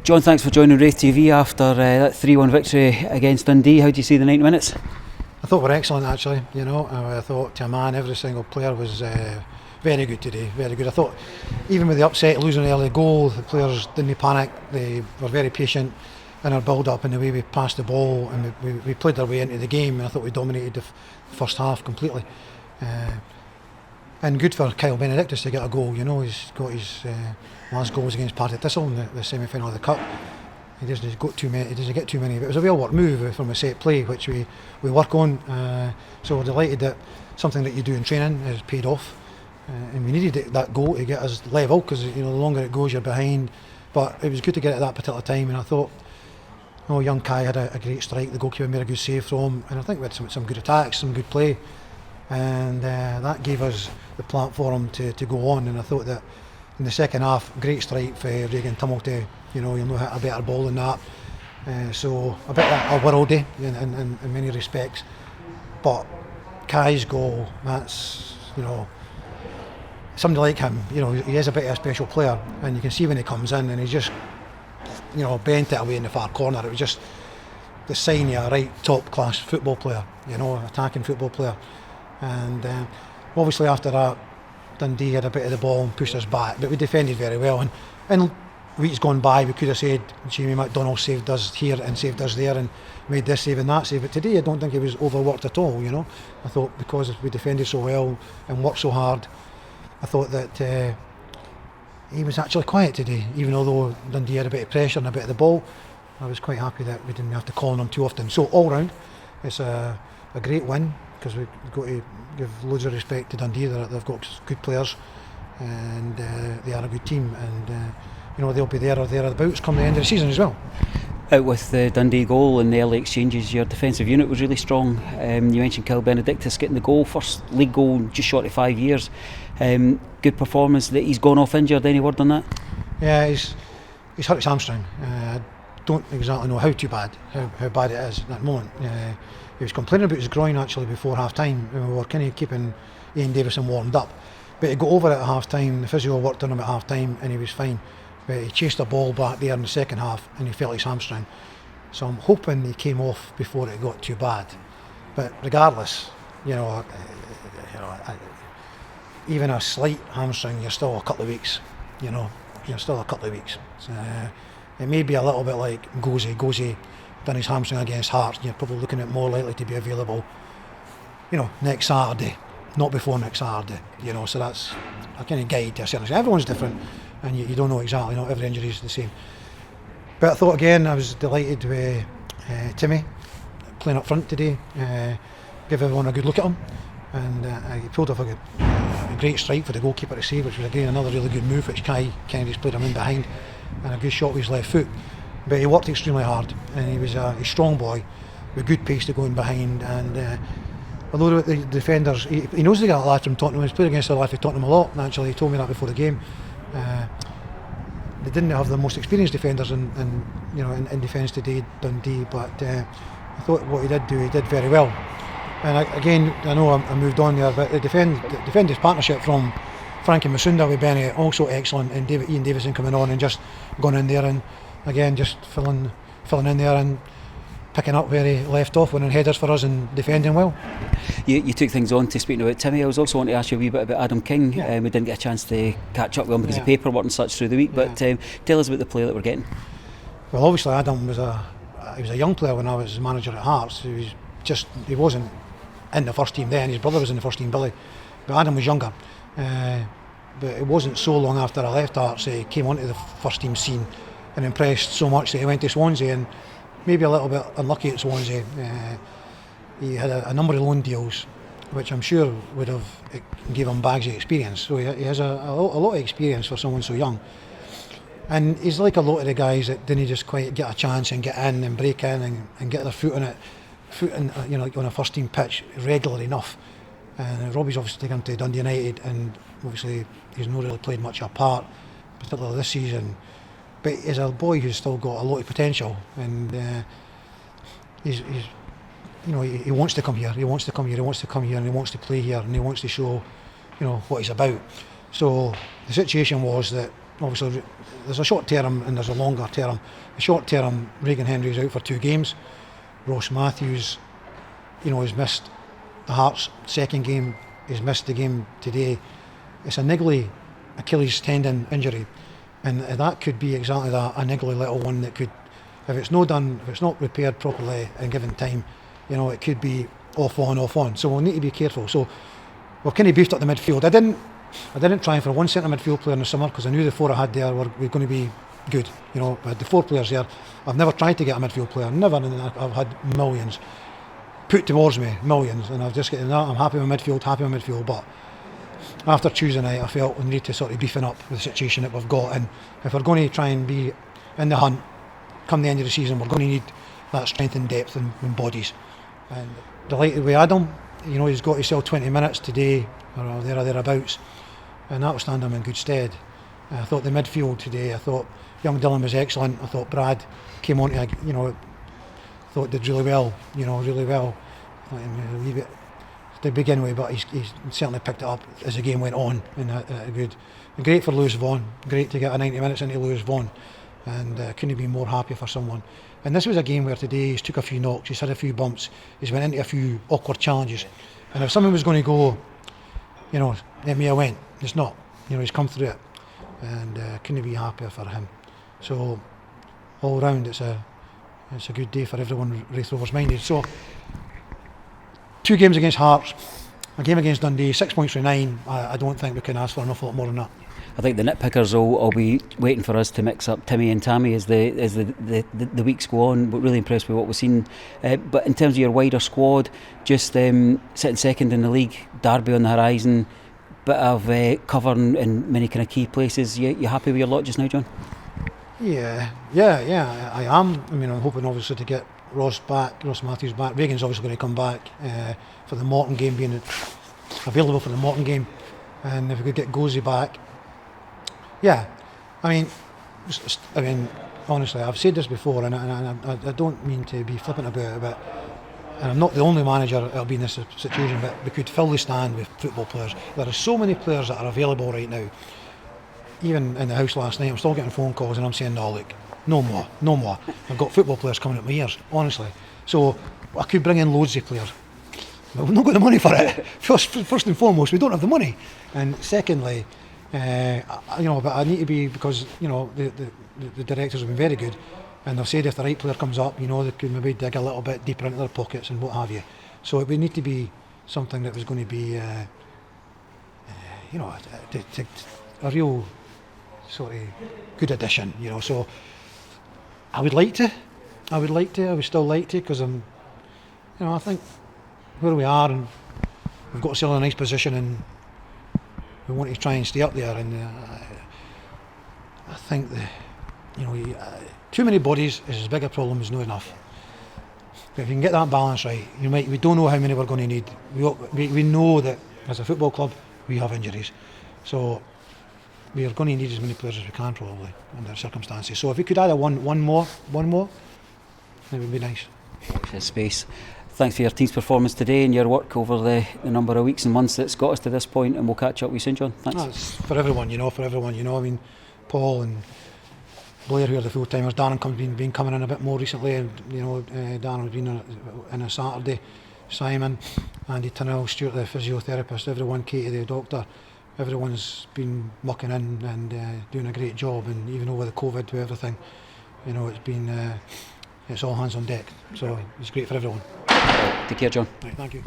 John, thanks for joining RaithTV after that 3-1 victory against Dundee. How do you see the 90 minutes? I thought we were excellent actually, I thought to a man every single player was very good today, very good. I thought even with the upset, losing an early goal, the players didn't panic, they were very patient in our build-up and the way we passed the ball, and we played our way into the game, and I thought we dominated the first half completely. And good for Kyle Benedictus to get a goal, he's got his last goal was against Partick Thistle in the semi-final of the Cup. He doesn't get too many, but it was a well-worked move from a set play, which we work on. So we're delighted that something that you do in training has paid off, and we needed that goal to get us level, because the longer it goes, you're behind. But it was good to get it at that particular time, and I thought, young Kai had a great strike. The goalkeeper made a good save from him, and I think we had some good attacks, some good play, and that gave us the platform to go on. And I thought that in the second half, great strike for Regan Tummel to, hit a better ball than that. So a bit like a worldie in many respects. But Kai's goal, that's, somebody like him, he is a bit of a special player, and you can see when he comes in and he just, bent it away in the far corner. It was just the sign of a right top class football player, attacking football player. And obviously after that, Dundee had a bit of the ball and pushed us back, but we defended very well. And weeks gone by, we could have said Jamie McDonald saved us here and saved us there and made this save and that save. But today I don't think he was overworked at all. I thought because we defended so well and worked so hard, I thought that he was actually quiet today. Even although Dundee had a bit of pressure and a bit of the ball, I was quite happy that we didn't have to call on him too often. So all round, it's a great win, because we've got to give loads of respect to Dundee. They've got good players, and they are a good team, and they'll be there or thereabouts come the end of the season as well. Out with the Dundee goal and the early exchanges, your defensive unit was really strong. You mentioned Kyle Benedictus getting the goal, first league goal in just short of 5 years. Good performance. That he's gone off injured. Any word on that? Yeah, he's hurt his hamstring. I don't exactly know how bad it is at that moment. He was complaining about his groin actually before half time, and we were kind of keeping Ian Davison warmed up. But he got over it at half time, the physio worked on him at half time, and he was fine. But he chased the ball back there in the second half and he felt his hamstring. So I'm hoping he came off before it got too bad. But regardless, even a slight hamstring, you're still a couple of weeks. You're still a couple of weeks. So, it may be a little bit like Gozi done his hamstring against Hearts. You're probably looking at more likely to be available, next Saturday, not before next Saturday. So that's a kind of guide to a certain extent. Everyone's different, and you don't know exactly. Not every injury is the same. But I thought again, I was delighted with Timmy playing up front today. Give everyone a good look at him, and he pulled off a great strike for the goalkeeper to save, which was again another really good move, which Kai Kennedy's played him in behind, and a good shot with his left foot. But he worked extremely hard, and he was a strong boy with good pace to go in behind. And although the defenders, he knows they got a lad from Tottenham. He's played against the lad from Tottenham a lot. And actually, he told me that before the game. They didn't have the most experienced defenders in defence today, Dundee. But I thought what he did very well. And I know I moved on there, but the defenders partnership from Frankie Masunda with Benny also excellent, and Ian Davison coming on and just going in there and again just filling in there and picking up where he left off, winning headers for us and defending well. You took things on to speaking about Timmy. I was also wanting to ask you a wee bit about Adam King. Yeah. We didn't get a chance to catch up with him because of paperwork and such through the week, but tell us about the player that we're getting. Well, obviously Adam was a young player when I was manager at Hearts. He wasn't in the first team then. His brother was in the first team, Billy, but Adam was younger. But it wasn't so long after I left Hearts he came onto the first team scene and impressed so much that he went to Swansea, and maybe a little bit unlucky at Swansea. He had a number of loan deals, which I'm sure would have gave him bags of experience. So he has a lot of experience for someone so young. And he's like a lot of the guys that didn't just quite get a chance and get in and break in and get their foot in, on a first team pitch regularly enough. And Robbie's obviously taken him to Dundee United, and obviously he's not really played much of a part, particularly this season. But he's a boy who's still got a lot of potential, and he wants to come here. He wants to come here. He wants to come here, and he wants to play here, and he wants to show, what he's about. So the situation was that obviously there's a short term and there's a longer term. The short term, Regan Henry's out for 2 games. Ross Matthews, he's missed the Hearts' second game. He's missed the game today. It's a niggly Achilles tendon injury, and that could be exactly that, a niggly little one that could, if it's not repaired properly and given time, it could be off on. So we'll need to be careful. So we've kind of beefed up the midfield. I didn't try for one centre midfield player in the summer because I knew the 4 I had there were going to be good. I had the 4 players there. I've never tried to get a midfield player, never, and I've had millions put towards me, and I've just getting that. I'm happy with midfield, but after Tuesday night I felt we need to sort of beefing up the situation that we've got, and if we're going to try and be in the hunt come the end of the season, we're going to need that strength and depth and bodies. And delighted with Adam, he's got himself 20 minutes today or thereabouts, and that will stand him in good stead. I thought the midfield today, I thought young Dylan was excellent. I thought Brad came on to, did really well, really well. I thought him a wee bit to begin with, but he's certainly picked it up as the game went on, and good. And great for Lewis Vaughan, great to get a 90 minutes into Lewis Vaughan, and couldn't be more happy for someone. And this was a game where today he's took a few knocks, he's had a few bumps, he's went into a few awkward challenges, and if someone was going to go, let me went, it's not. He's come through it, and couldn't be happier for him. So all round, it's a good day for everyone Raith Rovers minded. So 2 games against Hearts, a game against Dundee, 6 points from 9. I don't think we can ask for an awful lot more than that. I think the nitpickers will be waiting for us to mix up Timmy and Tammy as the weeks go on. We're really impressed with what we've seen. But in terms of your wider squad, just sitting second in the league, Derby on the horizon, bit of cover in many kind of key places. You happy with your lot just now, John? Yeah, I am. I mean, I'm hoping obviously to get Ross Matthews back. Regan's obviously going to come back for the Morton game, being available for the Morton game, and if we could get Gozy back, yeah. I mean, honestly, I've said this before, and I don't mean to be flippant about it, but and I'm not the only manager that'll be in this situation, but we could fill the stand with football players. There are so many players that are available right now. Even in the house last night, I'm still getting phone calls, and I'm saying, no, look, no more. I've got football players coming up my ears, honestly. So I could bring in loads of players. But we've not got the money for it. First and foremost, we don't have the money. And secondly, but I need to be, because the directors have been very good, and they've said if the right player comes up, they could maybe dig a little bit deeper into their pockets and what have you. So it would need to be something that was going to be, a real sort of good addition. So I would still like to, because I think where we are, and we've got ourselves in a nice position, and we want to try and stay up there. And I think too many bodies is as big a problem as not enough. But if you can get that balance right, we don't know how many we're going to need. We know that as a football club we have injuries, so we are going to need as many players as we can probably under circumstances. So if we could add one more, it would be nice. Watch this space. Thanks for your team's performance today and your work over the number of weeks and months that's got us to this point, and we'll catch up with you soon, John. Thanks. It's for everyone, I mean, Paul and Blair, who are the full timers. Darren's been coming in a bit more recently, and Darren has been in a Saturday. Simon, Andy Tunnell, Stuart the physiotherapist, everyone, Katie the doctor. Everyone's been mucking in and doing a great job, and even over the COVID to everything, it's been it's all hands on deck. So it's great for everyone. Take care, John. Right, thank you.